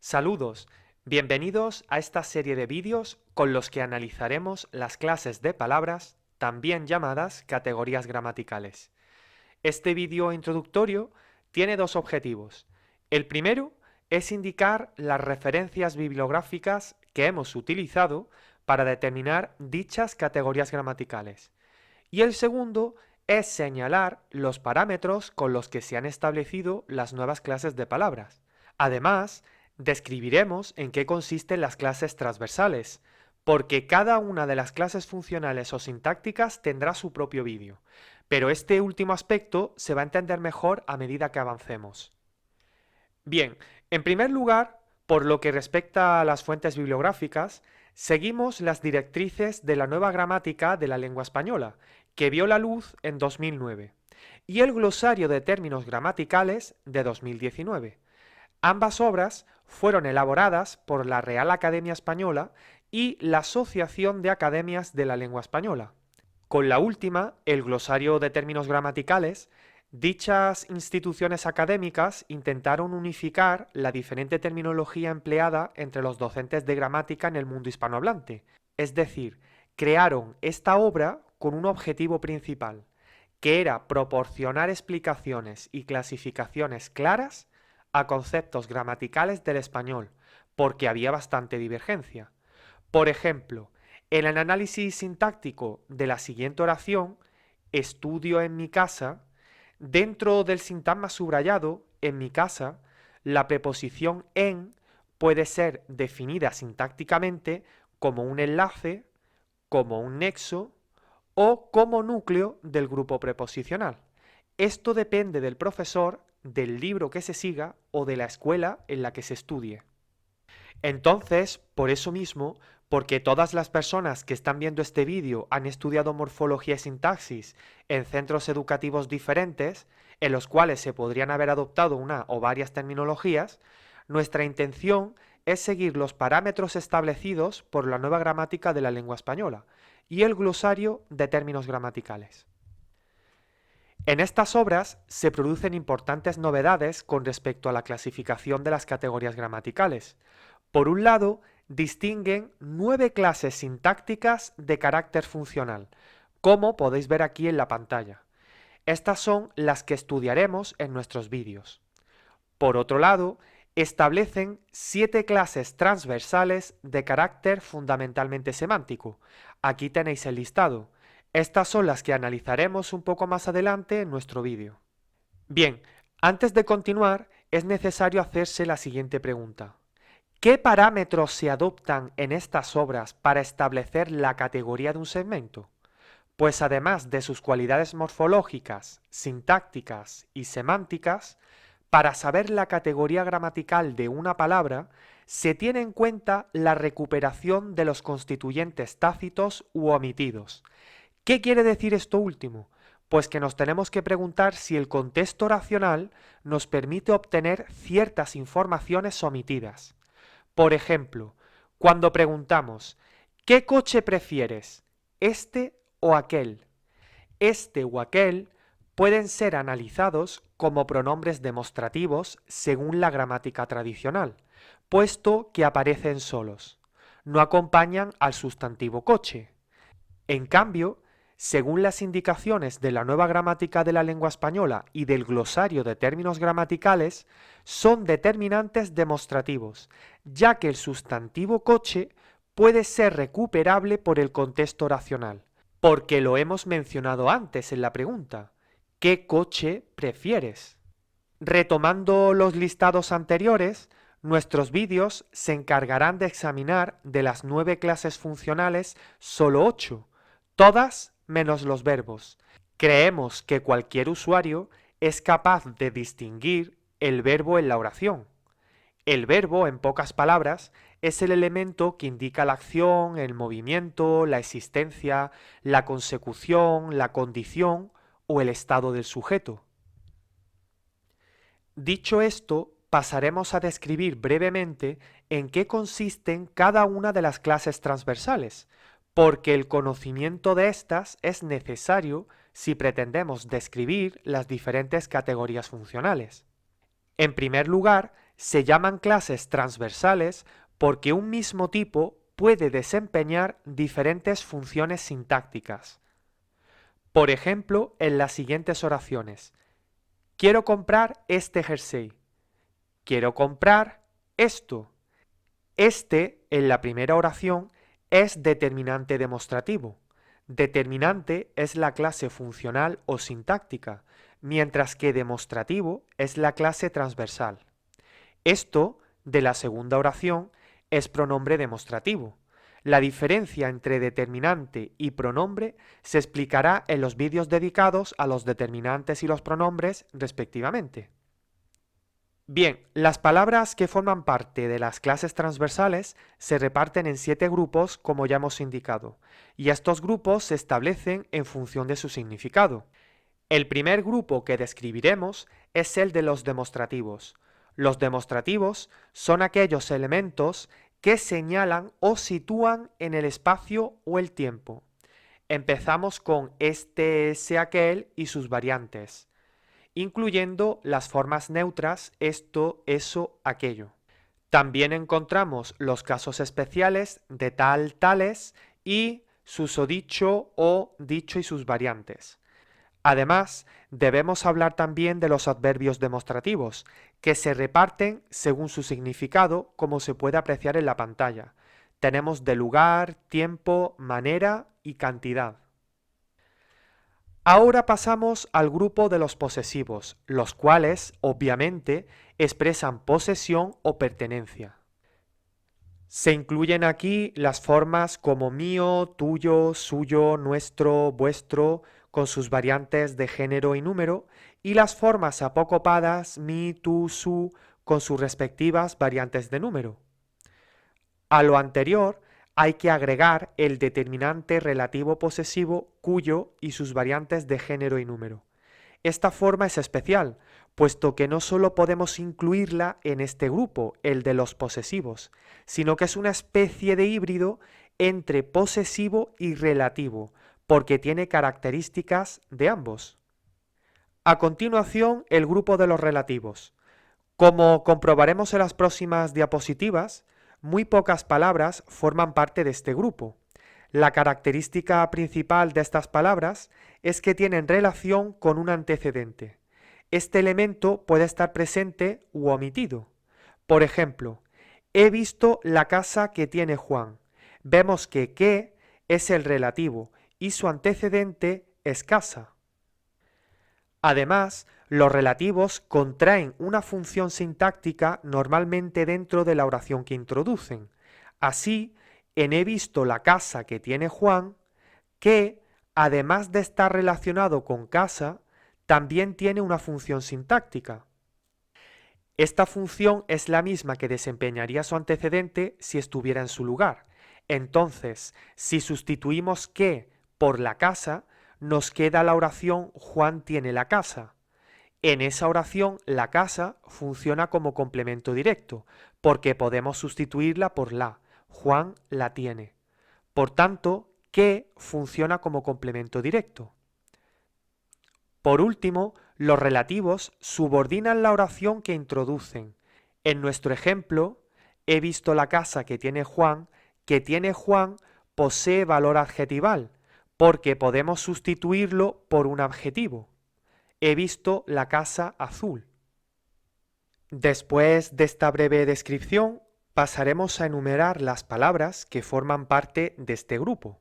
Saludos, bienvenidos a esta serie de vídeos con los que analizaremos las clases de palabras, también llamadas categorías gramaticales. Este vídeo introductorio tiene dos objetivos. El primero es indicar las referencias bibliográficas que hemos utilizado para determinar dichas categorías gramaticales. Y el segundo es señalar los parámetros con los que se han establecido las nuevas clases de palabras. Además, describiremos en qué consisten las clases transversales, porque cada una de las clases funcionales o sintácticas tendrá su propio vídeo, pero este último aspecto se va a entender mejor a medida que avancemos. Bien, en primer lugar, por lo que respecta a las fuentes bibliográficas, seguimos las directrices de la nueva gramática de la lengua española, que vio la luz en 2009, y el glosario de términos gramaticales de 2019. Ambas obras fueron elaboradas por la Real Academia Española y la Asociación de Academias de la Lengua Española. Con la última, el glosario de términos gramaticales, dichas instituciones académicas intentaron unificar la diferente terminología empleada entre los docentes de gramática en el mundo hispanohablante. Es decir, crearon esta obra con un objetivo principal, que era proporcionar explicaciones y clasificaciones claras a conceptos gramaticales del español, porque había bastante divergencia. Por ejemplo, en el análisis sintáctico de la siguiente oración, estudio en mi casa, dentro del sintagma subrayado, en mi casa, la preposición en puede ser definida sintácticamente como un enlace, como un nexo o como núcleo del grupo preposicional. Esto depende del profesor, del libro que se siga o de la escuela en la que se estudie. Entonces, por eso mismo, porque todas las personas que están viendo este vídeo han estudiado morfología y sintaxis en centros educativos diferentes, en los cuales se podrían haber adoptado una o varias terminologías, nuestra intención es seguir los parámetros establecidos por la nueva gramática de la lengua española y el glosario de términos gramaticales. En estas obras se producen importantes novedades con respecto a la clasificación de las categorías gramaticales. Por un lado, distinguen 9 clases sintácticas de carácter funcional, como podéis ver aquí en la pantalla. Estas son las que estudiaremos en nuestros vídeos. Por otro lado, establecen 7 clases transversales de carácter fundamentalmente semántico. Aquí tenéis el listado. Estas son las que analizaremos un poco más adelante en nuestro vídeo. Bien, antes de continuar, es necesario hacerse la siguiente pregunta. ¿Qué parámetros se adoptan en estas obras para establecer la categoría de un segmento? Pues además de sus cualidades morfológicas, sintácticas y semánticas, para saber la categoría gramatical de una palabra, se tiene en cuenta la recuperación de los constituyentes tácitos u omitidos. ¿Qué quiere decir esto último? Pues que nos tenemos que preguntar si el contexto oracional nos permite obtener ciertas informaciones omitidas. Por ejemplo, cuando preguntamos ¿qué coche prefieres? ¿Este o aquel? Este o aquel pueden ser analizados como pronombres demostrativos según la gramática tradicional, puesto que aparecen solos. No acompañan al sustantivo coche. En cambio, según las indicaciones de la nueva gramática de la lengua española y del glosario de términos gramaticales, son determinantes demostrativos, ya que el sustantivo coche puede ser recuperable por el contexto oracional, porque lo hemos mencionado antes en la pregunta. ¿Qué coche prefieres? Retomando los listados anteriores, nuestros vídeos se encargarán de examinar de las 9 clases funcionales solo 8, todas menos los verbos. Creemos que cualquier usuario es capaz de distinguir el verbo en la oración. El verbo, en pocas palabras, es el elemento que indica la acción, el movimiento, la existencia, la consecución, la condición o el estado del sujeto. Dicho esto, pasaremos a describir brevemente en qué consisten cada una de las clases transversales, porque el conocimiento de estas es necesario si pretendemos describir las diferentes categorías funcionales. En primer lugar, Se llaman clases transversales porque un mismo tipo puede desempeñar diferentes funciones sintácticas. Por ejemplo, en las siguientes oraciones. Quiero comprar este jersey. Quiero comprar esto. Este, en la primera oración, es determinante demostrativo. Determinante es la clase funcional o sintáctica, mientras que demostrativo es la clase transversal. Esto, de la segunda oración, es pronombre demostrativo. La diferencia entre determinante y pronombre se explicará en los vídeos dedicados a los determinantes y los pronombres, respectivamente. Bien, las palabras que forman parte de las clases transversales se reparten en 7 grupos, como ya hemos indicado, y estos grupos se establecen en función de su significado. El primer grupo que describiremos es el de los demostrativos. Los demostrativos son aquellos elementos que señalan o sitúan en el espacio o el tiempo. Empezamos con este, ese, aquel y sus variantes, incluyendo las formas neutras esto, eso, aquello. También encontramos los casos especiales de tal, tales y susodicho o dicho y sus variantes. Además, debemos hablar también de los adverbios demostrativos, que se reparten según su significado, como se puede apreciar en la pantalla. Tenemos de lugar, tiempo, manera y cantidad. Ahora pasamos al grupo de los posesivos, los cuales, obviamente, expresan posesión o pertenencia. Se incluyen aquí las formas como mío, tuyo, suyo, nuestro, vuestro, con sus variantes de género y número, y las formas apocopadas mi, tú, su, con sus respectivas variantes de número. A lo anterior hay que agregar el determinante relativo posesivo cuyo y sus variantes de género y número. Esta forma es especial, puesto que no solo podemos incluirla en este grupo, el de los posesivos, sino que es una especie de híbrido entre posesivo y relativo, porque tiene características de ambos. A continuación, el grupo de los relativos. Como comprobaremos en las próximas diapositivas, muy pocas palabras forman parte de este grupo. La característica principal de estas palabras es que tienen relación con un antecedente. Este elemento puede estar presente u omitido. Por ejemplo, he visto la casa que tiene Juan. Vemos que es el relativo y su antecedente es casa. Además, los relativos contraen una función sintáctica normalmente dentro de la oración que introducen. Así, en he visto la casa que tiene Juan, que, además de estar relacionado con casa, también tiene una función sintáctica. Esta función es la misma que desempeñaría su antecedente si estuviera en su lugar. Entonces, si sustituimos que por la casa, nos queda la oración Juan tiene la casa. En esa oración, la casa funciona como complemento directo, porque podemos sustituirla por la. Juan la tiene. Por tanto, que funciona como complemento directo. Por último, los relativos subordinan la oración que introducen. En nuestro ejemplo, he visto la casa que tiene Juan posee valor adjetival, porque podemos sustituirlo por un adjetivo. He visto la casa azul. Después de esta breve descripción, pasaremos a enumerar las palabras que forman parte de este grupo.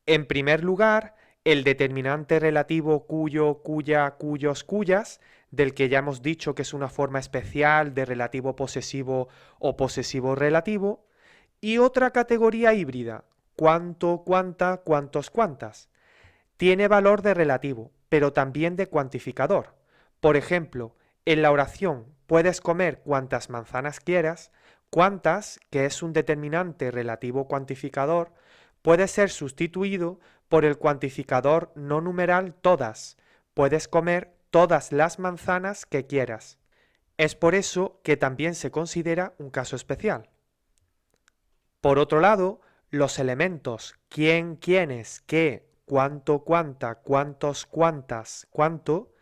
En primer lugar, el determinante relativo cuyo, cuya, cuyos, cuyas, del que ya hemos dicho que es una forma especial de relativo posesivo o posesivo relativo, y otra categoría híbrida, cuánto, cuánta, cuántos, cuántas. Tiene valor de relativo, pero también de cuantificador. Por ejemplo, en la oración puedes comer cuantas manzanas quieras, cuantas, que es un determinante relativo cuantificador, puede ser sustituido por el cuantificador no numeral todas. Puedes comer todas las manzanas que quieras. Es por eso que también se considera un caso especial. Por otro lado, los elementos quién, quiénes, qué, cuánto, cuánta, cuántos, cuántas, cuánto,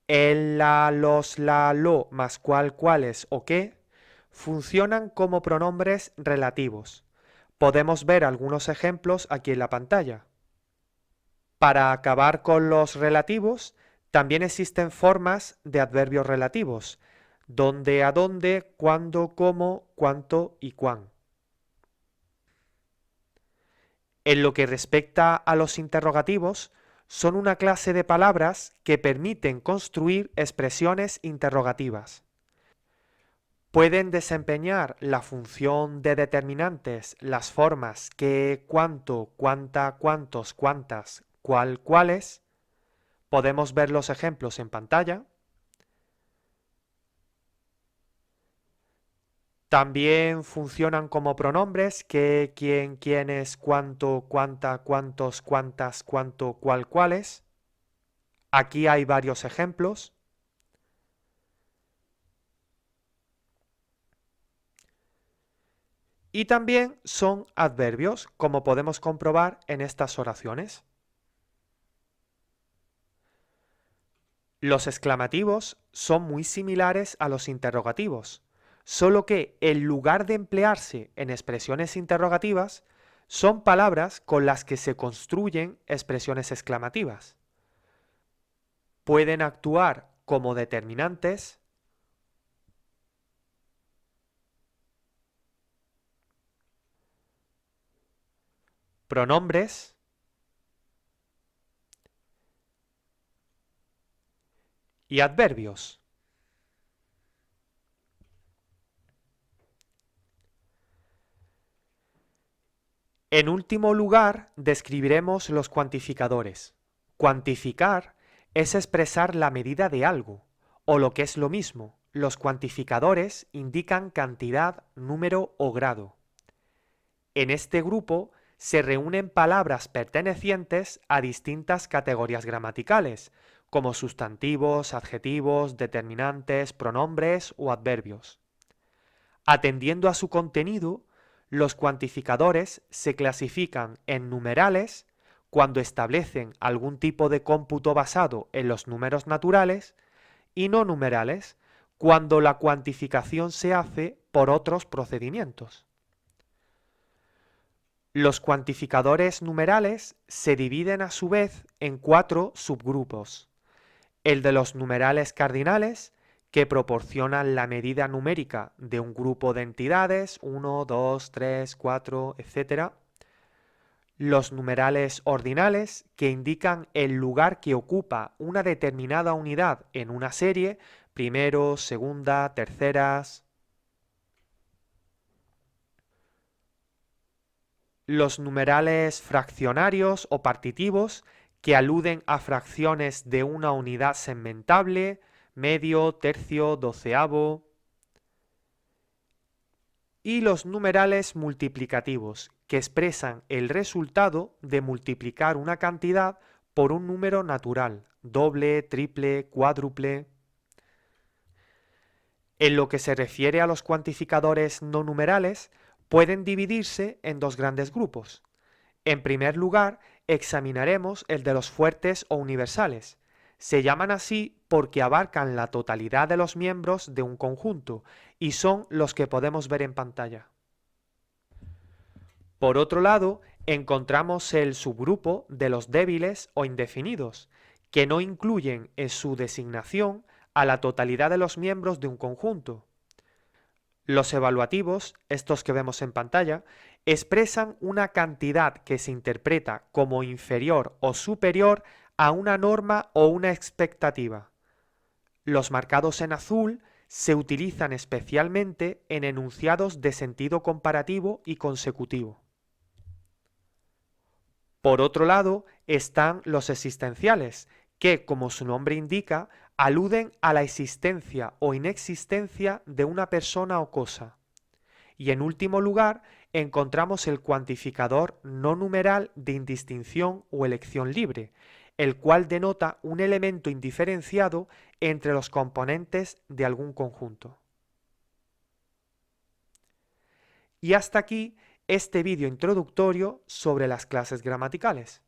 el, la, los, la, lo, más cuál, cuáles o qué, funcionan como pronombres relativos. Podemos ver algunos ejemplos aquí en la pantalla. Para acabar con los relativos, también existen formas de adverbios relativos, donde, a dónde, cuándo, cómo, cuánto y cuán. En lo que respecta a los interrogativos, son una clase de palabras que permiten construir expresiones interrogativas. Pueden desempeñar la función de determinantes las formas qué, cuánto, cuánta, cuántos, cuántas, cuál, cuáles. Podemos ver los ejemplos en pantalla. También funcionan como pronombres qué, quién, quiénes, cuánto, cuánta, cuántos, cuántas, cuánto, cuál, cuáles. Aquí hay varios ejemplos. Y también son adverbios, como podemos comprobar en estas oraciones. Los exclamativos son muy similares a los interrogativos, solo que en lugar de emplearse en expresiones interrogativas, son palabras con las que se construyen expresiones exclamativas. Pueden actuar como determinantes, pronombres y adverbios. En último lugar, describiremos los cuantificadores. Cuantificar es expresar la medida de algo, o lo que es lo mismo, los cuantificadores indican cantidad, número o grado. En este grupo se reúnen palabras pertenecientes a distintas categorías gramaticales, como sustantivos, adjetivos, determinantes, pronombres o adverbios. Atendiendo a su contenido, los cuantificadores se clasifican en numerales cuando establecen algún tipo de cómputo basado en los números naturales y no numerales cuando la cuantificación se hace por otros procedimientos. Los cuantificadores numerales se dividen a su vez en 4 subgrupos. El de los numerales cardinales, que proporcionan la medida numérica de un grupo de entidades, 1, 2, 3, 4, etc. Los numerales ordinales, que indican el lugar que ocupa una determinada unidad en una serie, primero, segunda, terceras. Los numerales fraccionarios o partitivos, que aluden a fracciones de una unidad segmentable, medio, tercio, doceavo. Y los numerales multiplicativos, que expresan el resultado de multiplicar una cantidad por un número natural, doble, triple, cuádruple. En lo que se refiere a los cuantificadores no numerales, pueden dividirse en dos grandes grupos. En primer lugar, examinaremos el de los fuertes o universales. Se llaman así porque abarcan la totalidad de los miembros de un conjunto y son los que podemos ver en pantalla. Por otro lado, encontramos el subgrupo de los débiles o indefinidos, que no incluyen en su designación a la totalidad de los miembros de un conjunto. Los evaluativos, estos que vemos en pantalla, expresan una cantidad que se interpreta como inferior o superior a una norma o una expectativa. Los marcados en azul se utilizan especialmente en enunciados de sentido comparativo y consecutivo. Por otro lado, están los existenciales, que, como su nombre indica, aluden a la existencia o inexistencia de una persona o cosa. Y en último lugar, encontramos el cuantificador no numeral de indistinción o elección libre, el cual denota un elemento indiferenciado entre los componentes de algún conjunto. Y hasta aquí este vídeo introductorio sobre las clases gramaticales.